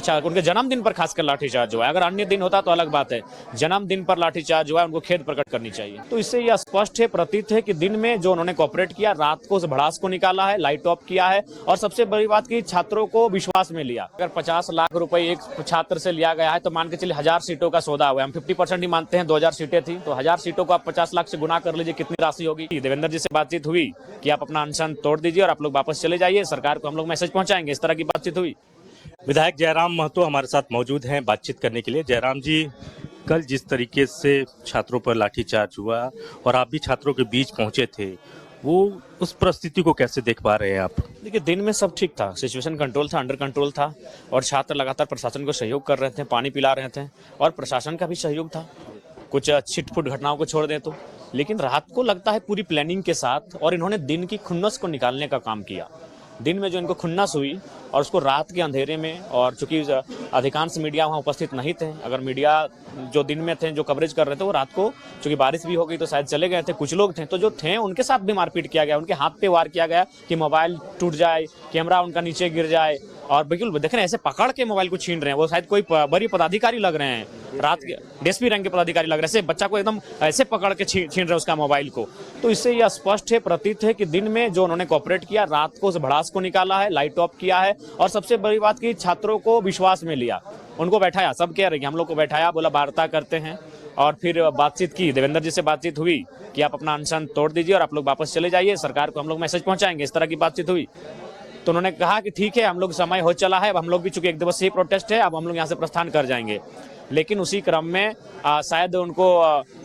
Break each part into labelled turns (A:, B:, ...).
A: अच्छा, उनके जन्मदिन पर खासकर लाठीचार्ज हुआ है। अगर अन्य दिन होता तो अलग बात है, जन्मदिन पर लाठीचार्ज हुआ है, उनको खेद प्रकट करनी चाहिए। तो इससे यह स्पष्ट है, प्रतीत है कि दिन में जो उन्होंने कोऑपरेट किया, रात को उस भड़ास को निकाला है, लाइट ऑफ किया है और सबसे बड़ी बात की छात्रों को विश्वास में लिया। अगर 50 लाख रुपए एक छात्र से लिया गया है तो मान के चलिए 1000 सीटों का सौदा हुआ है। हम 50% ही मानते हैं, 2000 सीटें थी तो 1000 सीटों को आप 50 लाख से गुना कर लीजिए, कितनी राशि होगी। देवेंद्र जी से बातचीत हुई कि आप अपना अनशन तोड़ दीजिए और आप लोग वापस चले जाइए, सरकार को हम लोग मैसेज पहुंचाएंगे, इस तरह की बातचीत हुई।
B: विधायक जयराम महतो हमारे साथ मौजूद हैं बातचीत करने के लिए। जयराम जी, कल जिस तरीके से छात्रों पर लाठीचार्ज हुआ और आप भी छात्रों के बीच पहुंचे थे, वो उस परिस्थिति को कैसे देख पा रहे हैं आप?
A: देखिए, दिन में सब ठीक था, सिचुएशन कंट्रोल था, अंडर कंट्रोल था और छात्र लगातार प्रशासन को सहयोग कर रहे थे, पानी पिला रहे थे और प्रशासन का भी सहयोग था, कुछ छिटपुट घटनाओं को छोड़ दें तो। लेकिन रात को लगता है पूरी प्लानिंग के साथ और इन्होंने दिन की खुन्नस को निकालने का काम किया। दिन में जो इनको खुन्नस हुई और उसको रात के अंधेरे में, और चूंकि अधिकांश मीडिया वहाँ उपस्थित नहीं थे, अगर मीडिया जो दिन में थे जो कवरेज कर रहे थे वो रात को, चूंकि बारिश भी हो गई तो शायद चले गए थे, कुछ लोग थे तो जो थे उनके साथ भी मारपीट किया गया, उनके हाथ पे वार किया गया कि मोबाइल टूट जाए, कैमरा उनका नीचे गिर जाए और बिल्कुल देख रहे हैं ऐसे पकड़ के मोबाइल को छीन रहे हैं। वो शायद कोई बड़ी पदाधिकारी लग रहे हैं, रात के डीएसपी रैंक के पदाधिकारी लग रहे हैं, ऐसे बच्चा को एकदम ऐसे पकड़ के छीन रहे हैं उसका मोबाइल को। तो इससे यह स्पष्ट है, प्रतीत है कि दिन में जो उन्होंने कोऑपरेट किया, रात को उस भड़ास को निकाला है, लाइट ऑफ किया है और सबसे बड़ी बात की छात्रों को विश्वास में लिया, उनको बैठाया। सब कह रहे हैं हम लोग को बैठाया, बोला वार्ता करते हैं और फिर बातचीत की। देवेंद्र जी से बातचीत हुई कि आप अपना अनशन तोड़ दीजिए और आप लोग वापस चले जाइए, सरकार को हम लोग मैसेज पहुंचाएंगे, इस तरह की बातचीत हुई। तो उन्होंने कहा कि ठीक है, हम लोग समय हो चला है, अब हम लोग भी चूंकि एक दिवसीय प्रोटेस्ट है, अब हम लोग यहाँ से प्रस्थान कर जाएंगे। लेकिन उसी क्रम में शायद उनको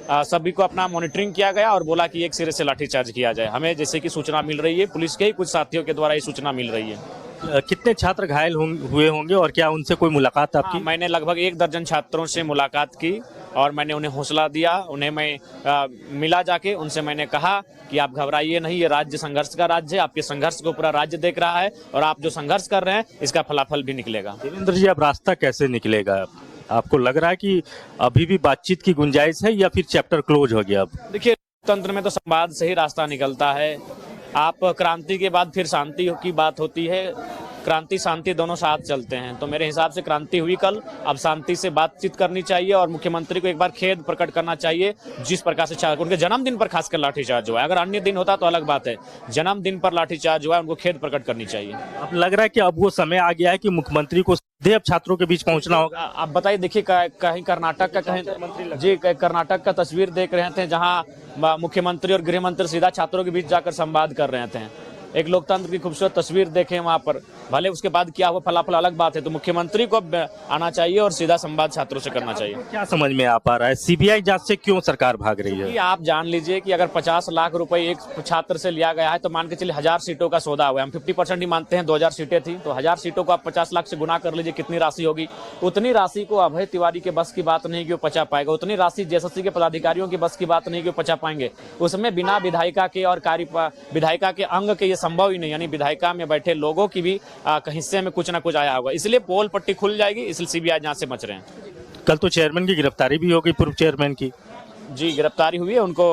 A: सभी को अपना मॉनिटरिंग किया गया और बोला कि एक सिरे से लाठीचार्ज किया जाए। हमें जैसे कि सूचना मिल रही है, पुलिस के ही कुछ साथियों के द्वारा ये सूचना मिल रही है।
B: कितने छात्र घायल हुए होंगे और क्या उनसे कोई मुलाकात आपकी?
A: मैंने लगभग 1 दर्जन छात्रों से मुलाकात की और मैंने उन्हें हौसला दिया, उन्हें मैं मिला जाके, उनसे मैंने कहा कि आप घबराइए नहीं, ये राज्य संघर्ष का राज्य है, आपके संघर्ष को पूरा राज्य देख रहा है और आप जो संघर्ष कर रहे हैं इसका फलाफल भी निकलेगा।
B: देवेंद्र जी, अब रास्ता कैसे निकलेगा? आपको लग रहा है कि अभी भी बातचीत की गुंजाइश है या फिर चैप्टर क्लोज हो गया? अब
A: देखिए, लोकतंत्र में तो संवाद से ही रास्ता निकलता है। आप क्रांति के बाद फिर शांति की बात होती है, क्रांति शांति दोनों साथ चलते हैं। तो मेरे हिसाब से क्रांति हुई कल, अब शांति से बातचीत करनी चाहिए और मुख्यमंत्री को एक बार खेद प्रकट करना चाहिए जिस प्रकार से उनके जन्मदिन पर खासकर लाठीचार्ज हुआ है। अगर अन्य दिन होता तो अलग बात है, जन्मदिन पर लाठीचार्ज हुआ है, उनको खेद प्रकट करनी चाहिए।
B: अब लग रहा है कि अब वो समय आ गया है कि मुख्यमंत्री को सीधे अब छात्रों के बीच पहुंचना होगा।
A: आप बताइए, देखिए कहीं कर्नाटक का, कहीं जी कर्नाटक का तस्वीर देख रहे थे जहां मुख्यमंत्री और गृह मंत्री सीधा छात्रों के बीच जाकर संवाद कर रहे थे। एक लोकतंत्र की खूबसूरत तस्वीर देखें वहां पर, भले उसके बाद क्या हुआ फलाफल अलग बात है। तो मुख्यमंत्री को आना चाहिए और सीधा संवाद छात्रों से करना चाहिए।
B: क्या समझ में आ पा रहा है, सीबीआई जांच से क्यों सरकार भाग रही है?
A: आप जान लीजिए कि अगर 50 लाख रुपए एक छात्र से लिया गया है तो मान के चलिए 1000 सीटों का सौदा हुआ है। हम 50% ही मानते हैं, 2000 सीटें थी तो 1000 सीटों को आप 50 लाख से गुना कर लीजिए, कितनी राशि होगी। उतनी राशि को अभय तिवारी के बस की बात नहीं कि वो पचा पाएगा, उतनी राशि जेएसएससी के पदाधिकारियों की बस की बात नहीं कि वो पचा पाएंगे। उसमें बिना विधायिका के और विधायिका के अंग के ये संभव ही नहीं, यानी विधायिका में बैठे लोगों की भी हिस्से में कुछ ना कुछ आया होगा, इसलिए पोल पट्टी खुल जाएगी, इसलिए सीबीआई जांच से बच रहे हैं।
B: कल तो चेयरमैन की गिरफ्तारी भी हो गई, पूर्व चेयरमैन की।
A: जी, गिरफ्तारी हुई है, उनको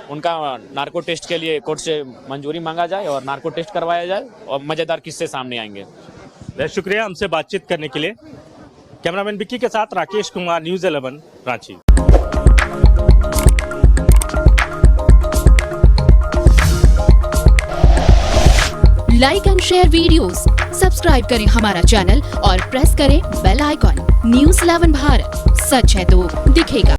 A: उनका नार्को टेस्ट के लिए कोर्ट से मंजूरी मांगा जाए और नार्को टेस्ट करवाया जाए और मजेदार किस्से सामने आएंगे।
B: बहुत शुक्रिया हमसे बातचीत करने के लिए। कैमरामैन विक्की के साथ Rakesh Kumar, news 11 Ranchi.
C: Like and share videos, subscribe करें हमारा चैनल और प्रेस करें बेल आइकॉन। न्यूज़ 11 भारत, सच है तो दिखेगा।